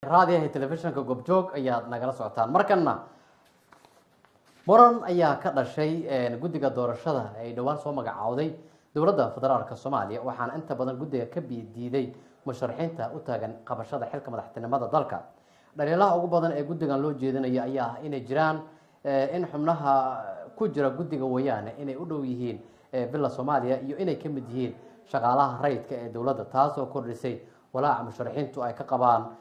raadiyaha telefishinka Goobjoog ayaad nagala socotaan markana muran ayaa ka dhashay guddiga doorashada ay dhawaan soo magacaawday dowladda federaalka Soomaaliya waxaana inta badan guddiga ka diiday musharaxiinta u taagan qabashada xilka madaxtinimada dalka dhaliilaha ugu badan ee guddigan loo jeedinayo ayaa inay jiraan in xubnaha ku jira guddiga wayaan inay u dhow yihiin bila Soomaaliya iyo inay ka mid yihiin shaqaalaha rayidka ee dowladda taasoo kordhisay walaaca musharaxiintu ay ka qabaan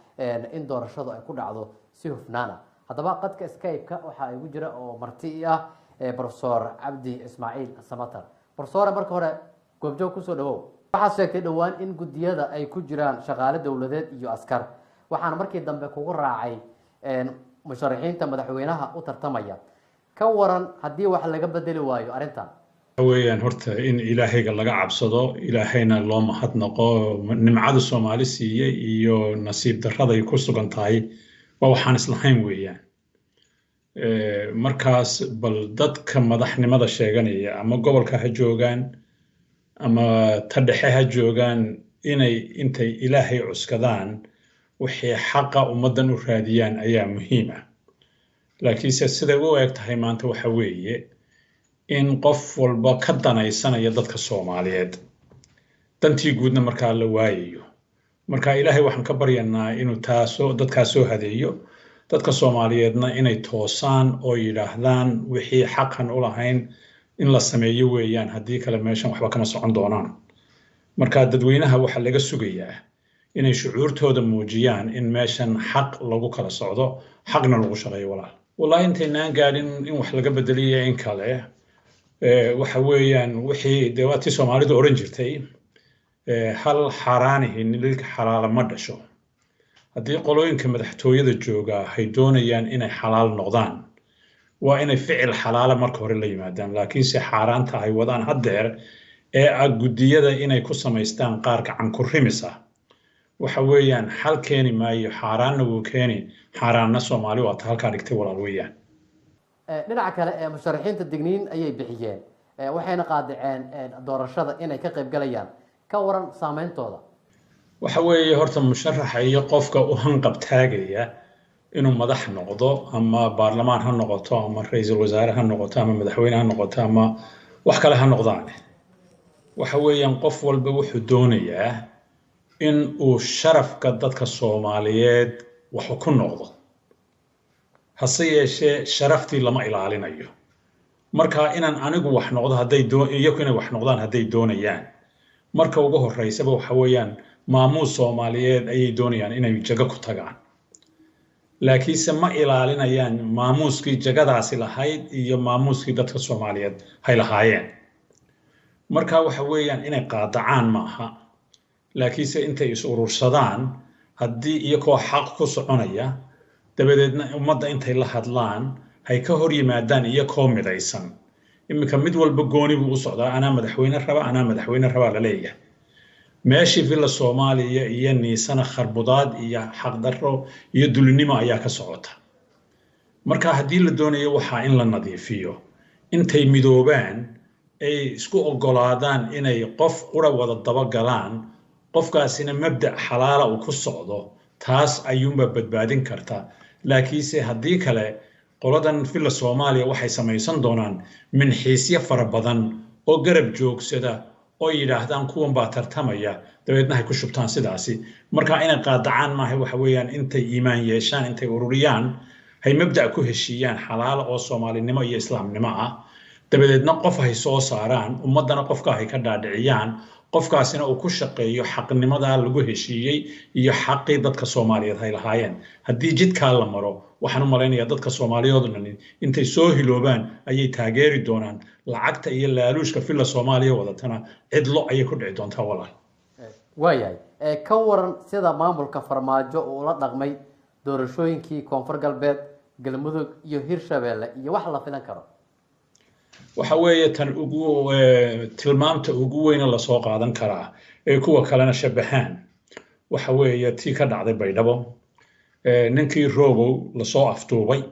in doorashadu ay ku dhacdo si hufnaana haddaba qadka Skype-ka waxa ay ugu jira oo marti ah Professor Cabdi Ismaaciil Samatar Professor marka hore Goobjoog ku soo dhawow waxa sheegtay dhawaan in guddiyada ay ku jiraan shaqaale dawladeed iyo askar waxaan markii dambe kugu raacay musharaxiinta madaxweynaha u tartamaya ka waran haddii wax laga bedeli waayo arintan weeyaan horta in ilaahayga laga cabsado ilaahayna loo mahadnaqo nimcada Soomaali siiyay iyo nasiib darrada ay ku sugan tahay waa waxaan islahayn weeyaan markaas bal dadka madaxnimada sheeganaya ama gobolka ha joogaan ama tadhexe ha joogaan inay intay ilaahay cuskadaan wixii xaqa ummadan u raadiyaan ayaa muhiim ah laakiin sida uu eeg tahay maanta waxa weeye in qof walba ka danaysanaya dadka Soomaaliyeed dantii guudna markaa la waayayo marka ilaahay waxaan ka baryanaa inuu dadkaas soo hadeeyo dadka Soomaaliyeedna inay toosaan oo yiraahdaan wixii xaqan u lahayn in la sameeyo weeyaan haddii kale meeshan waxba kama socon doonaan marka dadweynaha waxa laga sugayaa inay shucuurtooda muujiyaan in meeshan xaq lagu kala socdo xaqna lagu shaqeeyo walaal intaynaan gaadhin in wax laga bedeliyo in kale waxa weeyaan wixii deewaati Soomaalidu oran jirtay hal xaraanihi nilka xalaal ma dhasho haddii qolooyinka madaxtooyada jooga ay doonayaan inay xalaal noqdaan waa inay ficil xalaal marka hore la yimaadaan laakiin si xaraanta ay wadaan hadeer ee guddiyada inay ku sameystaan qaar gacan ku rimisa waxa weeyaan xal keeni maayo xaraanna wuu keeni xaraanna Soomaali waa halka dhigtay walaal weeyaan dhinaca kale ee musharaxiinta digniin ayay bixiyeen waxayna qaadaceen doorashada inay ka qayb galayaan ka waran saameyntooda waxa weeye horta musharaxa iyo qofka u hanqab taagaya inuu madax noqdo ama baarlamaan ha noqoto ama ra'iisul wasaare ha noqoto ama madaxweyne ha noqoto ama wax kale ha noqdaan waxa weeyaan qof walba wuxuu doonayaa in uu sharafka dadka Soomaaliyeed wax ku noqdo hase yeeshee sharaftii lama ilaalinayo marka inaan anigu wax noqdo inay wax noqdaan hadday doonayaan marka ugu horeysaba waxa weeyaan maamuus Soomaaliyeed ayay doonayaan inay jago ku tagaan laakiinse ma ilaalinayaan maamuuskii jagadaasi lahayd iyo maamuuskii dadka Soomaaliyeed hay lahaayeen marka waxa weeyaan inay qaadacaan maaha laakiinse intay is urursadaan haddii iyagoo xaq ku soconaya dabadeedna ummadda intay la hadlaan hay ka hor yimaadaan iyagoo midaysan imika mid walba gooni buu u socdaa anaa madaxweyne raba la leeyahay meeshii villa Soomaaliya iyo niisana kharbudaad iyo xaqdarro iyo dulinimo ayaa ka socota marka haddii la doonayo waxa in la nadiifiyo intay midoobaan ay isku ogolaadaan inay qof qura wada daba galaan qofkaasina mabda xalaala uu ku socdo taas ayuunba badbaadin karta laakiinse haddii kale qoladan villa Soomaaliya waxay samaysan doonaan minxiisyo fara badan oo garab joogsada oo yiraahdaan kuwan baa tartamaya dabeedna ay ku shubtaan sidaasi marka inay qaadacaan maahay waxa weeyaan intay iimaan yeeshaan intay ururiyaan hay mabda ku heshiiyaan xalaal oo Soomaalinimo iyo Islaamnimo ah dabadeedna qof ay soo saaraan ummadana qofka ay ka dhaadhiciyaan qofkaasina uu ku shaqeeyo xaqnimada lagu heshiiyay iyo xaqii dadka Soomaaliyeed ay lahaayeen haddii jidka la maro waxaan u maleynayaa dadka Soomaaliyeed intay soo hiloobaan ayay taageeri doonaan lacagta iyo laaluushka villa Soomaaliya wadatana cidlo ayay ku dhici doontaa walaal waayahay ka waran sida maamulka farmaajo uu la dhaqmay doorashooyinkii Koonfur Galbeed Galmudug iyo Hirshabeelle iyo wax la filan karo waxa weeye tan ugu tilmaamta ugu weyn la soo qaadan karaa ee kuwa kalena shabaxaan waxa weeye tii ka dhacday Baydhabo ninkii Robow la soo aftuubay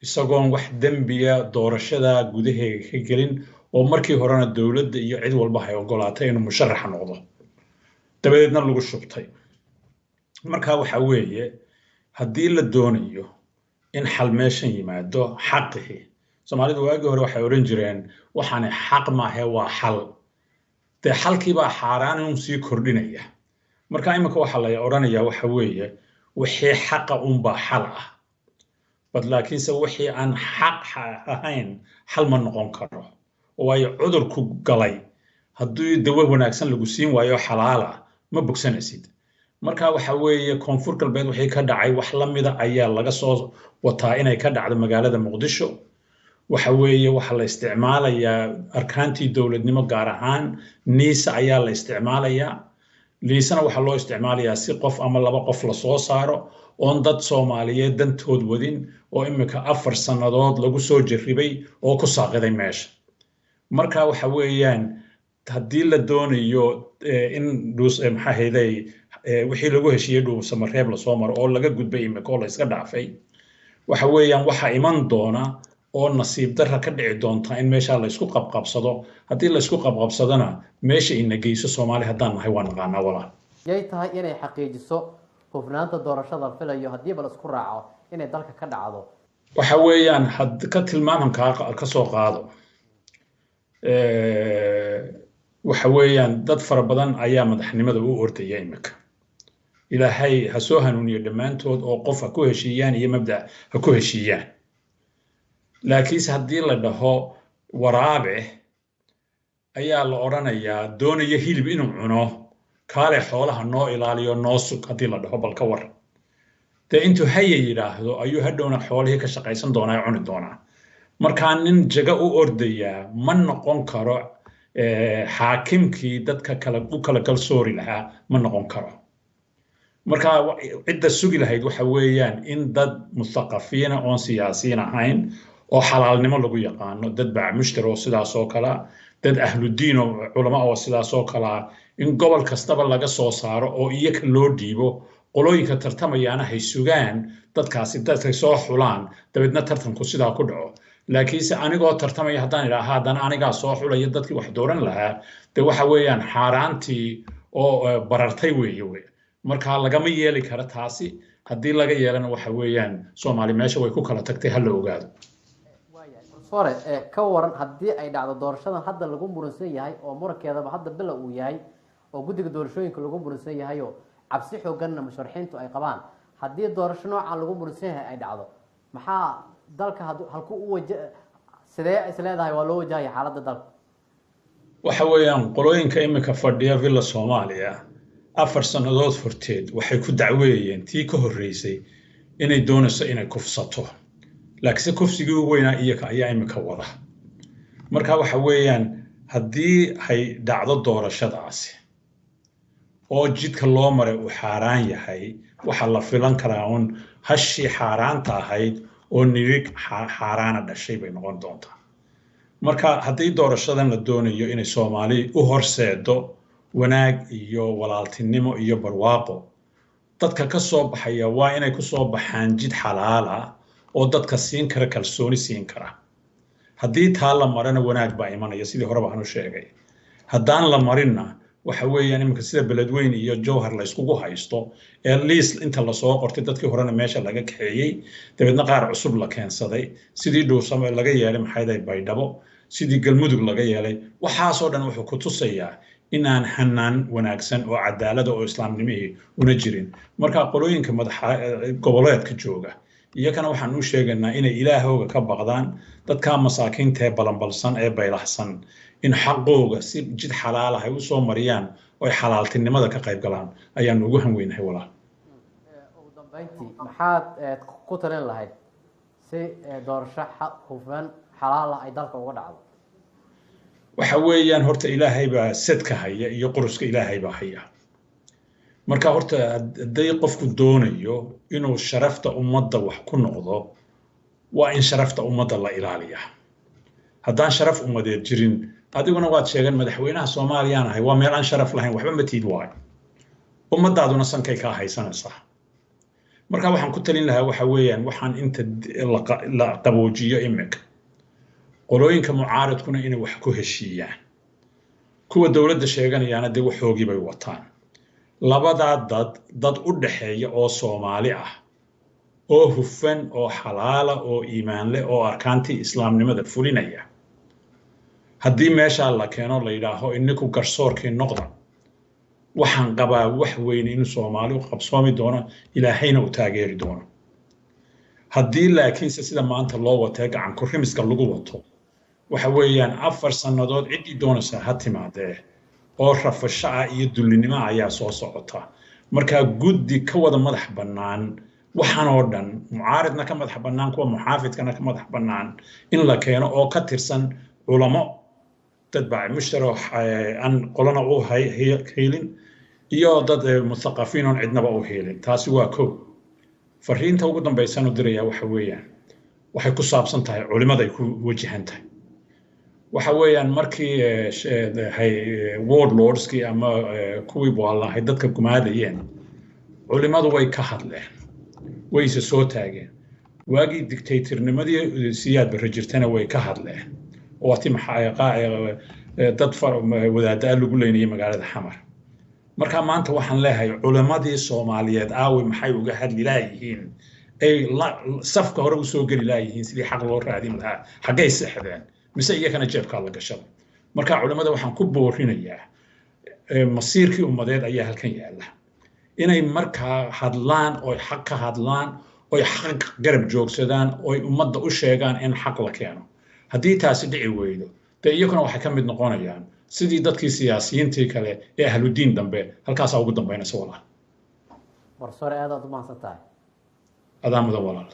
isagoon wax dambiya doorashada gudaheega ka gelin oo markii horena dawladda iyo cid walba ay ogolaatay inuu musharax noqdo dabadeedna lagu shubtay marka waxa weeye haddii la doonayo in xal meeshan yimaado xaqihii soomaalidu waagii hore waxay odhan jireen waxaani xaq maahe waa xal dee xalkiibaa xaaraan inuu sii kordhinaya marka imika waxaa la odhanayaa waxa weeye wixii xaqa unbaa xal ah bad laakiinse wixii aan xaq ahayn xal ma noqon karo waayo cudurku galay haddii dawo wanaagsan lagu siin waayo xalaal ah ma bogsanaysid marka waxa weeye koonfur galbeed wixii ka dhacay wax la mida ayaa laga soo wataa inay ka dhacdo magaalada muqdisho waxa weeye waxa la isticmaalayaa arkaantii dowladnimo gaar ahaan niisa ayaa la isticmaalayaa liisana waxaa loo isticmaalayaa si qof ama laba qof la soo saaro oon dad Soomaaliyeed dantood wadin oo imika 4 sanadood lagu soo jarribay oo ku saaqiday meesha marka waxa weeyaan haddii la doonayo in maxaa hayday wixii lagu heshiiyay dhuusamareeb la soo maro oo laga gudbay imika oo la iska dhaafay waxa weeyaan waxa iman doona oo nasiib darra ka dhici doonta in meesha la isku qabqabsado haddii la isku qabqabsadana meesha in geyso Soomaali haddaan nahay waan naqaanaa walaa yay tahay inay xaqiijiso hufnaanta doorashada filayo haddii bal isku raaco inay dalka ka dhacdo waxa weeyaan had ka tilmaaman ka soo qaado waxa weeyaan dad fara badan ayaa madaxnimada u ordaya imika ilaahay ha soo hanuuniyo dhammaantood oo qof ha ku heshiiyaan iyo mabda ha ku heshiiyaan laakiinse haddii la dhaho waraabe ayaa la odhanayaa doonaya hilib inuu cuno kaale xoolaha noo ilaaliyo noo sug haddii la dhaho bal ka war dee intuu haya yidhaahdo ayuu hadhowna xoolihii ka shaqaysan doonaa cuni doonaa markaa nin jaga u ordayaa ma noqon karo xaakimkii dadka u kala kalsoori lahaa ma noqon karo marka cidda sugi lahayd waxa weeyaan in dad muthaqafiina oon siyaasiyiin ahayn oo xalaalnimo lagu yaqaano dad baac mushtari oo sidaas oo kale dad ahludiin oo culamo oo sidaas oo kale in gobol kastaba laga soo saaro oo iyaga loo dhiibo qolooyinka tartamayaana hay sugaan dadkaasi dadkay soo xulaan dabeedna tartanku sidaa ku dhaco laakiinse anigoo tartamaya haddaan idhaaha haddana anigaa soo xulaya dadkii wax dooran lahaa dee waxa weeyaan xaaraantii oo barartay weeye marka lagama yeeli karo taasi haddii laga yeelana waxa weeyaan Soomaali meesha way ku kala tagtay hal la ogaado hore ka waran haddii ay dhacdo doorashadan hadda lagu muransan yahay oo murankeedaba hadda bila uu yahay oo guddiga doorashooyinka lagu muransan yahay oo cabsi xooganna musharaxiintu ay qabaan haddii doorasho noocan lagu muransan yahay ay dhacdo maxaa dalka halku u sidee isleedahay waa loo wajahaya xaaladda dalka waxa weeyaan qolooyinka imika fadhiya villa Soomaaliya 4 sanadood horteed waxay ku dacweeyeen tii ka horeysay inay doonayso inay kufsato laakiin kufsigii ugu weynaa iyaga ayaa imika wada marka waxa weeyaan haddii ay dhacdo doorashadaasi oo jidka loo maray uu xaaraan yahay waxa la filan karaa un hashii xaaraanta ahayd oo nirig xaaraana dhashay bay noqon doontaa marka haddii doorashadan la doonayo inay Soomaali u horseedo wanaag iyo walaaltinimo iyo barwaaqo dadka ka soo baxaya waa inay ku soo baxaan jid xalaal ah oo dadka siin kara kalsooni siin kara haddii taa la marana wanaag baa imanaya sidii horeba aan u sheegay haddaan la marinna waxa weeyaan imika sida beledweyne iyo jowhar la iskugu haysto ee liis inta la soo qortay dadkii horena meesha laga kaxeeyay dabeedna qaar cusub la keensaday sidii dhuusamo laga yeelay maxayday baydhabo sidii galmudug laga yeelay waxaasoo dhan wuxuu ku tusayaa inaan hanaan wanaagsan oo cadaalad oo islaamnimihii una jirin marka qolooyinka madaxa goboleedka jooga iyagana waxaan u sheegaynaa inay ilaahooga ka baqdaan dadka masaakiinta ee balanbalsan ee baylahsan in xaqooga si jid xalaal ah ay u soo mariyaan oo xalaaltinimada ka qayb galaan ayaan ugu hanweynahay walaal ugu dambeyntii maxaad ku talin lahayd si doorasho hufan xalaal ah ay dalka uga dhacdo waxa weeyaan horta ilaahay baa sadka haya iyo quruska ilaahay baa haya marka horta haddii qofku doonayo inuu sharafta ummadda wax ku noqdo waa in sharafta ummadda la ilaaliyaa haddaan sharaf ummadeed jirin adiguna waad sheegan madaxweynaha Soomaaliya ahay waa meel aan sharaf lahayn waxba ma tiid waay ummadaaduna sankay ka haysanaysaa marka waxaan ku talin lahaa waxa weeyaan waxaan inta la qaboojiyo imika qolooyinka mucaaradkuna inay wax ku heshiiyaan kuwa dawladda sheeganayaana dee waxoogii bay wataan labadaa dad u dhaxeeya oo Soomaali ah oo hufan oo xalaala oo iimaan leh oo arkaantii islaamnimada fulinaya haddii meeshaa la keeno la yidhaaho ininku garsoorkii noqda waxaan qabaa wax weyn in Soomaali u qabsoomi doono ilaahayna u taageeri doono haddii laakiinse sida maanta loo watay gacan ku rimiska lagu wato waxa weeyaan 4 sannadood cidii doonaysa ha timaadee oo rafasho ah iyo dullinimo ayaa soo socota marka guddi ka wada madax bannaan waxaan oo dhan mucaaridna ka madax bannaan kuwa muxaafidkana ka madax bannaan in la keeno oo ka tirsan culamo dad baa mushtarax aan qolana u heelin iyo dad muthaqafiin oo cidnaba u heelin taasi waa koob fariinta ugu dambaysan u diraya waxa weeyaan waxay ku saabsan tahay culimada ay ku wajahan tahay waxa weeyaan markii warlordskii ama kuwii boolahay dadka gumaadayeen culimadu way ka hadleen way isa soo taageen waagii dictatornimadii siyaad barre jirtana way ka hadleen oo ati dad wadaada lagu leynayay magaalada Xamar marka maanta waxaan leeyahay culimadii Soomaaliyeed aawi maxay uga hadli laayihiin ay safka hore u soo gali laayihiin sidii xaq loo raadin lahaa xagay saxdeen mise iyagana jeebka la gashay marka culimada waxaan ku boorinayaa masiirkii ummadeed ayaa halkan yaala inay markaa hadlaan oo xaq ka hadlaan oo xaq garab joogsadaan oo ummadda u sheegaan in xaq la keeno haddii taasi dhici weydo de iyaguna waxay ka mid noqonayaan sidii dadkii siyaasiyiintii kale ee ahludiin dambe halkaas ugu dambeynaysa walaal barsoore aad u mahadsantahay adaa mudan walaal